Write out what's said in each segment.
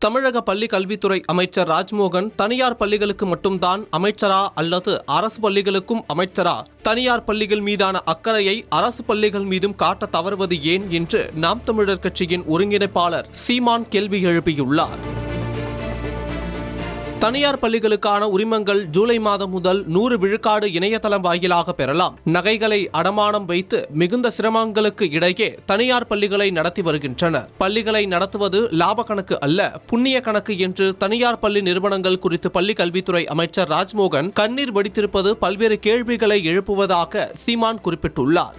தமிழக பள்ளி கல்வித்துறை அமைச்சர் ராஜ்மோகன் தனியார் பள்ளிகளுக்கு மட்டும்தான் அமைச்சரா அல்லது அரசு பள்ளிகளுக்கும் அமைச்சரா? தனியார் பள்ளிகள் மீதான அக்கறையை அரசு பள்ளிகள் மீதும் காட்ட தவறுவது ஏன் என்று நாம் தமிழர் கட்சியின் ஒருங்கிணைப்பாளர் சீமான் கேள்வி எழுப்பியுள்ளார். தனியார் பள்ளிகளுக்கான உரிமங்கள் ஜூலை மாதம் முதல் 100 விழுக்காடு இணையதளம் வாயிலாக பெறலாம். நகைகளை அடமானம் வைத்து மிகுந்த சிரமங்களுக்கு இடையே தனியார் பள்ளிகளை நடத்தி வருகின்றனர். பள்ளிகளை நடத்துவது லாப கணக்கு அல்ல, புண்ணிய கணக்கு என்று தனியார் பள்ளி நிறுவனங்கள் குறித்து பள்ளி கல்வித்துறை அமைச்சர் ராஜ்மோகன் கண்ணீர் வடித்திருப்பது பல்வேறு கேள்விகளை எழுப்புவதாக சீமான் குறிப்பிட்டுள்ளார்.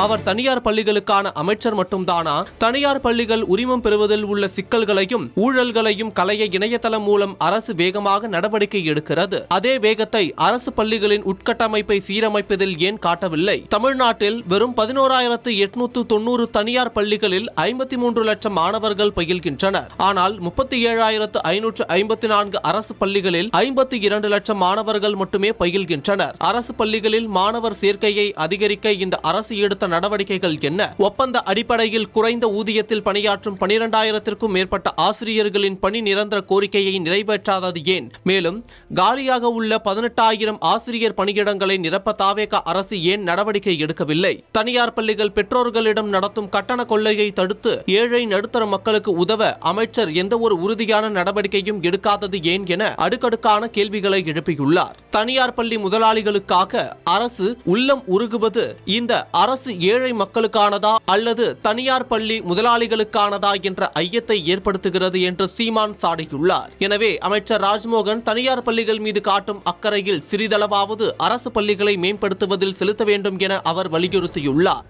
அவர் தனியார் பள்ளிகளுக்கான அமைச்சர் மட்டும்தானா? தனியார் பள்ளிகள் உரிமம் பெறுவதில் உள்ள சிக்கல்களையும் ஊழல்களையும் களைய இணையதளம் மூலம் அரசு வேகமாக நடவடிக்கை எடுக்கிறது. அதே வேகத்தை அரசு பள்ளிகளின் உட்கட்டமைப்பை சீரமைப்பதில் ஏன் காட்டவில்லை? தமிழ்நாட்டில் வெறும் 11,890 தனியார் பள்ளிகளில் 53 லட்சம் மாணவர்கள் பயில்கின்றனர். ஆனால் 37,554 அரசு பள்ளிகளில் 52 லட்சம் மாணவர்கள் மட்டுமே பயில்கின்றனர். அரசு பள்ளிகளில் மாணவர் சேர்க்கையை அதிகரிக்க இந்த அரசு எடுத்த நடவடிக்கைகள் என்ன? ஒப்பந்த அடிப்படையில் குறைந்த ஊதியத்தில் பணியாற்றும் 12,000க்கும் மேற்பட்ட ஆசிரியர்களின் பணி நிரந்தர கோரிக்கையை நிறைவேற்றாதது ஏன்? மேலும் காலியாக உள்ள 18,000 ஆசிரியர் பணியிடங்களை நிரப்ப தாவேகா அரசு ஏன் நடவடிக்கை எடுக்கவில்லை? தனியார் பள்ளிகள் பெற்றோர்களிடம் நடத்தும் கட்டண கொள்ளையை தடுத்து ஏழை நடுத்தர மக்களுக்கு உதவ அமைச்சர் எந்த ஒரு உறுதியான நடவடிக்கையும் எடுக்காதது ஏன் என அடுக்கடுக்கான கேள்விகளை எழுப்பியுள்ளார். தனியார் பள்ளி முதலாளிகளுக்காக அரசு உள்ளம் உருகுவது இந்த அரசு ஏழை மக்களுக்கானதா அல்லது தனியார் பள்ளி முதலாளிகளுக்கானதா என்ற ஐயத்தை ஏற்படுத்துகிறது என்று சீமான் சாடியுள்ளார். எனவே அமைச்சர் ராஜ்மோகன் தனியார் பள்ளிகள் மீது காட்டும் அக்கறையில் சிறிதளவாவது அரசு பள்ளிகளை மேம்படுத்துவதில் செலுத்த வேண்டும் என அவர் வலியுறுத்தியுள்ளார்.